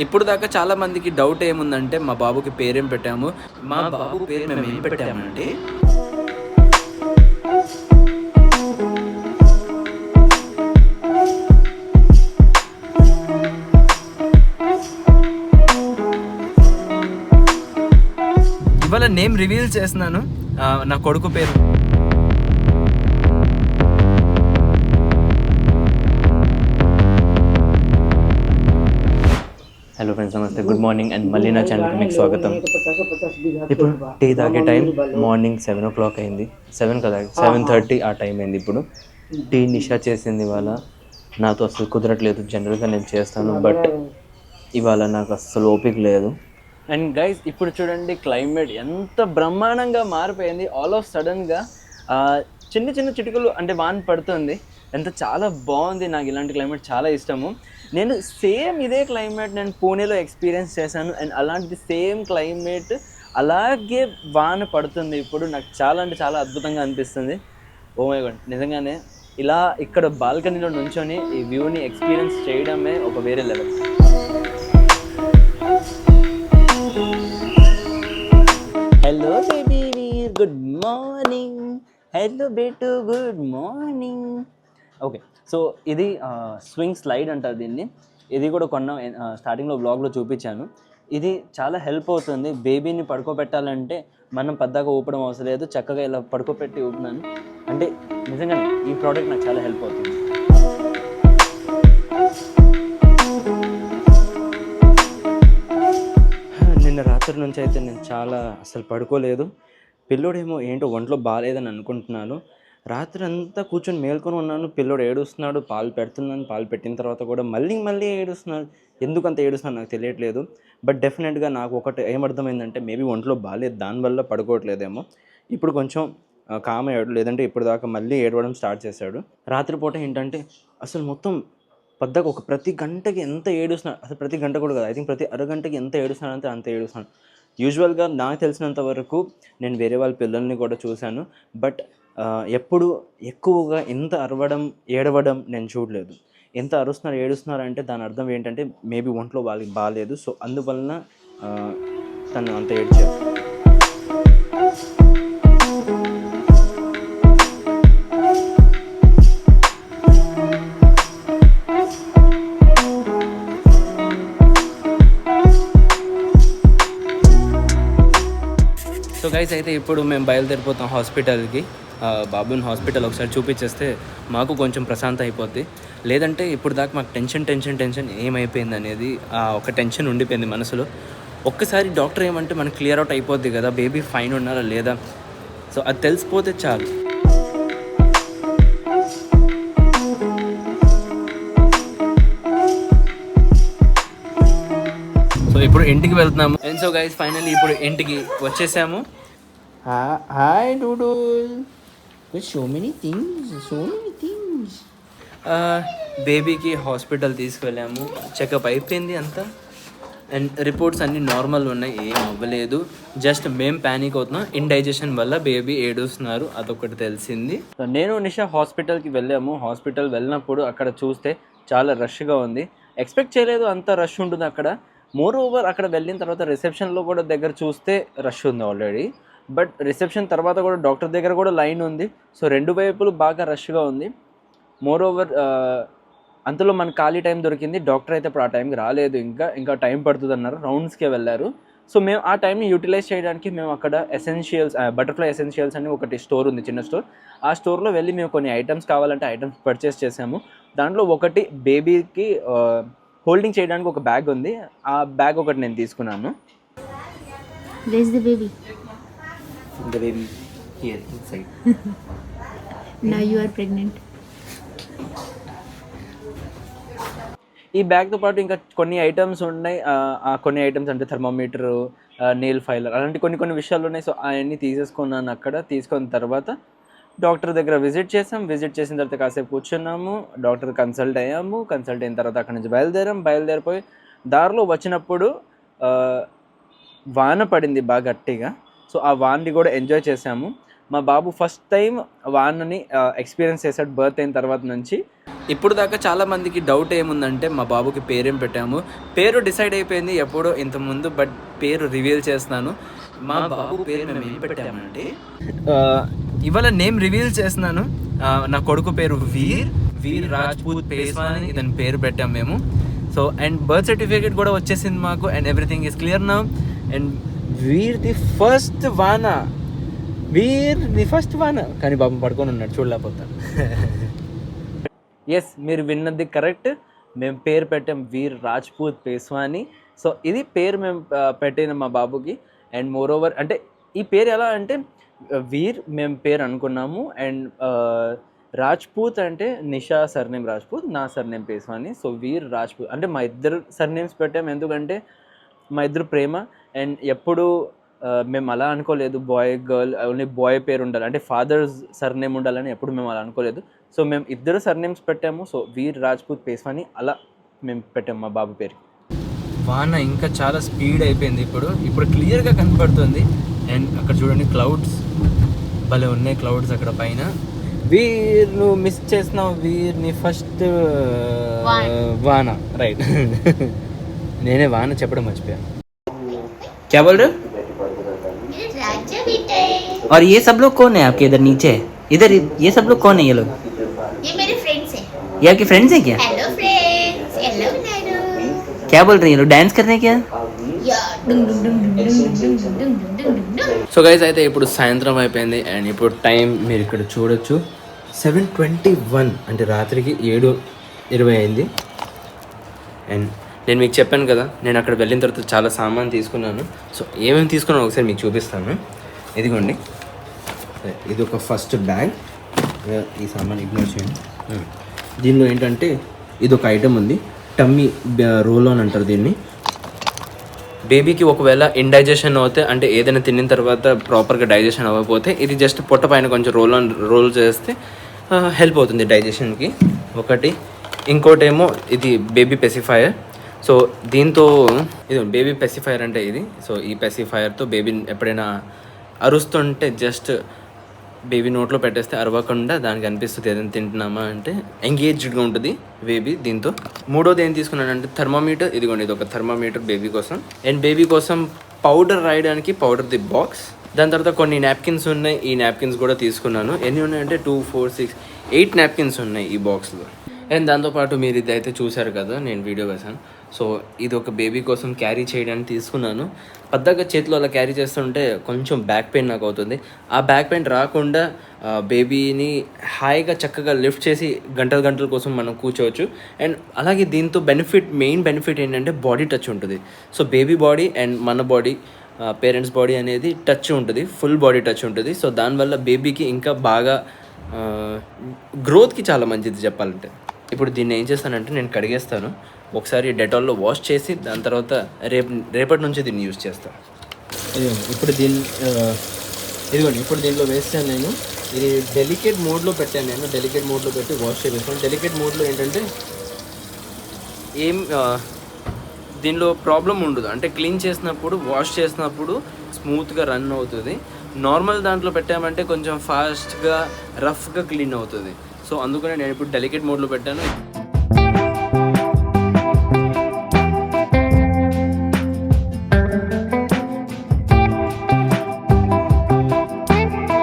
ఇప్పుడు దాకా చాలా మందికి డౌట్ ఏముందంటే మా బాబుకి పేరేం పెట్టాము. మా బాబు పేరు మేము ఏం పెట్టామంటే ఇవాళ నేమ్ రివీల్ చేస్తున్నాను. నా కొడుకు పేరు హలో ఫ్రెండ్స్, నమస్తే, గుడ్ మార్నింగ్ అండ్ మళ్ళీ నా ఛానల్కి మీకు స్వాగతం. ఇప్పుడు టీ తాగే టైం మార్నింగ్ 7 o'clock అయింది. 7 కదా, 7:30 ఆ టైం అయింది. ఇప్పుడు టీ నిషా చేసింది. ఇవాళ నాతో అసలు కుదరట్లేదు. జనరల్గా నేను చేస్తాను, బట్ ఇవాళ నాకు అసలు ఓపిక లేదు. అండ్ గైస్, ఇప్పుడు చూడండి క్లైమేట్ ఎంత బ్రహ్మాండంగా మారిపోయింది. ఆల్ ఆఫ్ సడన్గా చిన్న చిన్న చిటుకులు అంటే వాన పడుతుంది. ఎంత చాలా బాగుంది. నాకు ఇలాంటి క్లైమేట్ చాలా ఇష్టము. నేను సేమ్ ఇదే క్లైమేట్ నేను పూణేలో ఎక్స్పీరియన్స్ చేశాను. అండ్ అలాంటి సేమ్ క్లైమేట్ అలాగే వాన పడుతుంది. ఇప్పుడు నాకు చాలా అంటే చాలా అద్భుతంగా అనిపిస్తుంది. ఓ మై గాడ్, నిజంగానే ఇలా ఇక్కడ బాల్కనీలో నుంచొని ఈ వ్యూని ఎక్స్పీరియన్స్ చేయడమే ఒక వేరే level. Hello baby, good morning. Hello బేటు, గుడ్ మార్నింగ్. ఓకే, సో ఇది స్వింగ్ స్లైడ్ అంటారు దీన్ని. ఇది కూడా కొన్న స్టార్టింగ్లో బ్లాగ్లో చూపించాను. ఇది చాలా హెల్ప్ అవుతుంది. బేబీని పడుకోబెట్టాలంటే మనం పద్దాగా ఊపడం అవసరం లేదు. చక్కగా ఇలా పడుకోబెట్టి ఊపినాను అంటే నిజంగానే ఈ ప్రోడక్ట్ నాకు చాలా హెల్ప్ అవుతుంది. నిన్న రాత్రి నుంచి అయితే నేను చాలా అసలు పడుకోలేదు. పిల్లోడేమో ఏంటో ఒంట్లో బాగాలేదని అనుకుంటున్నాను. రాత్రి అంతా కూర్చొని మేల్కొని ఉన్నాను. పిల్లోడు ఏడుస్తున్నాడు. పాలు పెడుతున్నాను. పాలు పెట్టిన తర్వాత కూడా మళ్ళీ ఏడుస్తున్నాడు. ఎందుకంత ఏడుస్తున్నాడు నాకు తెలియట్లేదు. బట్ డెఫినెట్గా నాకు ఒకటి ఏమర్థమైందంటే మేబీ ఒంట్లో బాగాలేదు, దానివల్ల పడుకోవట్లేదేమో. ఇప్పుడు కొంచెం కామ్ అయ్యాడు. లేదంటే ఇప్పుడు దాకా మళ్ళీ ఏడవడం స్టార్ట్ చేశాడు. రాత్రిపూట ఏంటంటే అసలు మొత్తం పద్దకు ప్రతి గంటకి ఎంత ఏడుస్తున్నాడు. అసలు ప్రతి గంట కూడా కాదు, ఐ థింక్ ప్రతి అరగంటకి ఎంత ఏడుస్తున్నాడంటే అంత ఏడుస్తున్నాడు. యూజువల్గా నాకు తెలిసినంత వరకు నేను వేరే వాళ్ళ పిల్లల్ని కూడా చూశాను. బట్ ఎప్పుడు ఎక్కువగా ఎంత అరవడం ఏడవడం నేను చూడలేదు. ఎంత అరుస్తున్నారు ఏడుస్తున్నారు అంటే దాని అర్థం ఏంటంటే మేబీ ఒంట్లో వాళ్ళకి బాగాలేదు. సో అందువలన తను అంత ఏడ్చారు. సో గైస్, అయితే ఇప్పుడు మేము బయలుదేరిపోతాం హాస్పిటల్కి. బాబుని హాస్పిటల్ ఒకసారి చూపించేస్తే మాకు కొంచెం ప్రశాంతం అయిపోద్ది. లేదంటే ఇప్పుడు దాకా మాకు టెన్షన్ ఏమైపోయింది అనేది ఒక టెన్షన్ ఉండిపోయింది మనసులో. ఒక్కసారి డాక్టర్ ఏమంటే మనకు క్లియర్ అవుట్ అయిపోద్ది కదా, బేబీ ఫైన్ ఉన్నారా లేదా. సో అది తెలిసిపోతే చాలు. సో ఇప్పుడు ఇంటికి వెళ్తున్నాము. అండ్ సో గైస్, ఫైనల్లీ ఇప్పుడు ఇంటికి వచ్చేసాము. Hi Doodle, so many things. బేబీకి హాస్పిటల్ తీసుకువెళ్ళాము. చెకప్ అయిపోయింది అంతా. అండ్ రిపోర్ట్స్ అన్నీ నార్మల్ ఉన్నాయి, ఏం అవ్వలేదు. జస్ట్ మేము ప్యానిక్ అవుతున్నాం. ఇండైజెషన్ వల్ల బేబీ ఏడుస్తున్నారు, అదొకటి తెలిసింది. నేను నిషా హాస్పిటల్కి వెళ్ళాము. హాస్పిటల్ వెళ్ళినప్పుడు అక్కడ చూస్తే చాలా రష్గా ఉంది. ఎక్స్పెక్ట్ చేయలేదు అంత రష్ ఉంటుంది అక్కడ. మోర్ ఓవర్ అక్కడ వెళ్ళిన తర్వాత రిసెప్షన్లో కూడా దగ్గర చూస్తే రష్ ఉంది ఆల్రెడీ. బట్ రిసెప్షన్ తర్వాత కూడా డాక్టర్ దగ్గర కూడా లైన్ ఉంది. సో రెండు వైపులు బాగా రష్గా ఉంది. మోర్ ఓవర్ అంతలో మనకు ఖాళీ టైం దొరికింది. డాక్టర్ అయితే ఇప్పుడు ఆ టైంకి రాలేదు, ఇంకా టైం పడుతుంది అన్నారు. రౌండ్స్కే వెళ్ళారు. సో మేము ఆ టైంని యూటిలైజ్ చేయడానికి మేము అక్కడ ఎసెన్షియల్స్, బటర్ఫ్లై ఎసెన్షియల్స్ అని ఒకటి స్టోర్ ఉంది, చిన్న స్టోర్. ఆ స్టోర్లో వెళ్ళి మేము కొన్ని ఐటమ్స్ కావాలంటే ఐటమ్స్ పర్చేస్ చేసాము. దాంట్లో ఒకటి బేబీకి హోల్డింగ్ చేయడానికి ఒక బ్యాగ్ ఉంది. ఆ బ్యాగ్ ఒకటి నేను తీసుకున్నాను. The baby here inside. Now you are pregnant. ఈ బ్యాగ్తో పాటు ఇంకా కొన్ని ఐటమ్స్ ఉన్నాయి. కొన్ని ఐటమ్స్ అంటే థర్మోమీటరు, నెయిల్ ఫైలర్, అలాంటి కొన్ని విషయాలు ఉన్నాయి. సో అవన్నీ తీసేసుకున్నాను. అక్కడ తీసుకున్న తర్వాత డాక్టర్ దగ్గర విజిట్ చేసిన తర్వాత కాసేపు కూర్చున్నాము. డాక్టర్ కన్సల్ట్ అయిన తర్వాత అక్కడి నుంచి బయలుదేరిపోయి దారిలో వచ్చినప్పుడు వాన పడింది బాగా గట్టిగా. సో ఆ వాన్ని కూడా ఎంజాయ్ చేసాము. మా బాబు ఫస్ట్ టైం వానని ఎక్స్పీరియన్స్ చేశాడు బర్త్ అయిన తర్వాత నుంచి. ఇప్పుడు దాకా చాలా మందికి డౌట్ ఏముందంటే మా బాబుకి పేరేం పెట్టాము. పేరు డిసైడ్ అయిపోయింది ఎప్పుడో ఇంతకుముందు, బట్ పేరు రివీల్ చేస్తున్నాను. మా బాబు పేరు మేము ఏం పెట్టామంటే ఇవాళ నేమ్ రివీల్ చేస్తున్నాను. నా కొడుకు పేరు వీర్ రాజ్పూత్ పేస్వాని ఇతని పేరు పెట్టాము మేము. సో అండ్ బర్త్ సర్టిఫికేట్ కూడా వచ్చేసింది మాకు and everything is clear now. And we're the first one కానీ బాబు పడుకొని ఉన్నాడు, చూడలేకపోతాను. ఎస్, మీరు విన్నది కరెక్ట్. మేము పేరు పెట్టాం వీర్ రాజ్పూత్ పేస్వాని. సో ఇది పేరు మేము పెట్టిన మా బాబుకి. అండ్ మోర్ ఓవర్ అంటే ఈ పేరు ఎలా అంటే వీర్ మేము పేరు అనుకున్నాము. అండ్ రాజ్పూత్ అంటే నిషా సర్నేమ్ రాజ్పూత్, నా సర్నేమ్ పేస్వాని. సో వీర్ రాజ్పూత్ అంటే మా ఇద్దరు సర్నేమ్స్ పెట్టాము. ఎందుకంటే మా ఇద్దరు ప్రేమ. అండ్ ఎప్పుడు మేము అలా అనుకోలేదు బాయ్ గర్ల్ ఓన్లీ బాయ్ పేరు ఉండాలి అంటే ఫాదర్స్ సర్నేమ్ ఉండాలని ఎప్పుడు మేము అలా అనుకోలేదు. సో మేము ఇద్దరు సర్నేమ్స్ పెట్టాము. సో వీర్ రాజ్పూత్ పేస్వాని అలా మేము పెట్టాము మా బాబు పేరు. వాన ఇంకా చాలా స్పీడ్ అయిపోయింది. ఇప్పుడు క్లియర్గా కనపడుతుంది. అండ్ అక్కడ చూడండి క్లౌడ్స్ భలే ఉన్నాయి, క్లౌడ్స్ అక్కడ పైన. వీర్ నువ్వు మిస్ చేసినావు వీర్ని ఫస్ట్ వాన రైట్. నేనే వాన చెప్పడం మర్చిపోయాను. क्या बोल रहे हो? और ये सब लोग कौन है आपके इधर नीचे? इधर ये सब लोग कौन है? ये लोग ये मेरे फ्रेंड्स हैं. ये आपके फ्रेंड्स हैं क्या? हेलो फ्रेंड्स, हेलो नानू. क्या बोल रहे हैं ये लोग? डांस कर रहे हैं क्या? या डुंग डुंग डुंग डुंग डुंग डुंग डुंग डुंग डुंग. సో గైస్ అయితే ఇప్పుడు సాయంత్రం అయిపోయింది. అండ్ ఇప్పుడు టైం మీరు ఇక్కడ చూడొచ్చు 7:21 అంటే రాత్రికి 7:20 అయింది. అండ్ నేను మీకు చెప్పాను కదా, నేను అక్కడ వెళ్ళిన తర్వాత చాలా సామాన్ తీసుకున్నాను. సో ఏమేమి తీసుకున్నాను ఒకసారి మీకు చూపిస్తాను. ఇదిగోండి, ఇది ఒక ఫస్ట్ బ్యాగ్. ఈ సామాన్ ఇగ్నోర్ చేయండి. దీనిలో ఏంటంటే ఇది ఒక ఐటమ్ ఉంది, టమ్మీ రోల్ ఆన్ అంటారు దీన్ని. బేబీకి ఒకవేళ ఇండైజెషన్ అవుతే అంటే ఏదైనా తిన్న తర్వాత ప్రాపర్గా డైజెషన్ అవ్వకపోతే ఇది జస్ట్ పొట్ట పైన కొంచెం రోల్ చేస్తే హెల్ప్ అవుతుంది డైజెషన్కి ఒకటి. ఇంకోటేమో ఇది బేబీ పెసిఫైయర్. సో దీంతో ఇది బేబీ పెసిఫైయర్ అంటే ఇది. సో ఈ పెసిఫైయర్తో బేబీని ఎప్పుడైనా అరుస్తుంటే జస్ట్ బేబీ నోట్లో పెట్టేస్తే అరవకుండా దానికి అనిపిస్తుంది ఏదైనా తింటున్నామా అంటే ఎంగేజ్డ్గా ఉంటుంది బేబీ దీంతో. మూడోది ఏం తీసుకున్నానంటే థర్మామీటర్. ఇదిగోండి, ఇది ఒక థర్మామీటర్ బేబీ కోసం. అండ్ బేబీ కోసం పౌడర్ రాయడానికి పౌడర్ది బాక్స్. దాని తర్వాత కొన్ని నాప్కిన్స్ ఉన్నాయి, ఈ నాప్కిన్స్ కూడా తీసుకున్నాను. ఎన్ని ఉన్నాయంటే 2, 4, 6, 8 నాప్కిన్స్ ఉన్నాయి ఈ బాక్స్లో. అండ్ దాంతోపాటు మీరు ఇదైతే చూశారు కదా, నేను వీడియో వేసాను. సో ఇది ఒక బేబీ కోసం క్యారీ చేయడానికి తీసుకున్నాను. పెద్దగా చేతిలో అలా క్యారీ చేస్తుంటే కొంచెం బ్యాక్ పెయిన్ నాకు అవుతుంది. ఆ బ్యాక్ పెయిన్ రాకుండా బేబీని హాయిగా చక్కగా లిఫ్ట్ చేసి గంటల కోసం మనం కూర్చోవచ్చు. అండ్ అలాగే దీంతో మెయిన్ బెనిఫిట్ ఏంటంటే బాడీ టచ్ ఉంటుంది. సో బేబీ బాడీ అండ్ మన బాడీ, పేరెంట్స్ బాడీ అనేది టచ్ ఉంటుంది, ఫుల్ బాడీ టచ్ ఉంటుంది. సో దానివల్ల బేబీకి ఇంకా బాగా గ్రోత్కి చాలా మంచిది చెప్పాలంటే. ఇప్పుడు దీన్ని ఏం చేస్తానంటే నేను కడిగేస్తాను ఒకసారి డెటాల్లో వాష్ చేసి, దాని తర్వాత రేపటి నుంచి దీన్ని యూజ్ చేస్తాను. ఇదిగోండి ఇప్పుడు దీనిలో వేస్తాను నేను. ఇది డెలికేట్ మోడ్లో పెట్టాను నేను. డెలికేట్ మోడ్లో పెట్టి వాష్ చేస్తాను. డెలికేట్ మోడ్లో ఏంటంటే దీనిలో ప్రాబ్లం ఉండదు, అంటే క్లీన్ చేసినప్పుడు వాష్ చేసినప్పుడు స్మూత్గా రన్ అవుతుంది. నార్మల్ దాంట్లో పెట్టామంటే కొంచెం ఫాస్ట్గా రఫ్గా క్లీన్ అవుతుంది. సో అందుకనే నేను ఇప్పుడు డెలికేట్ మోడ్లో పెట్టాను.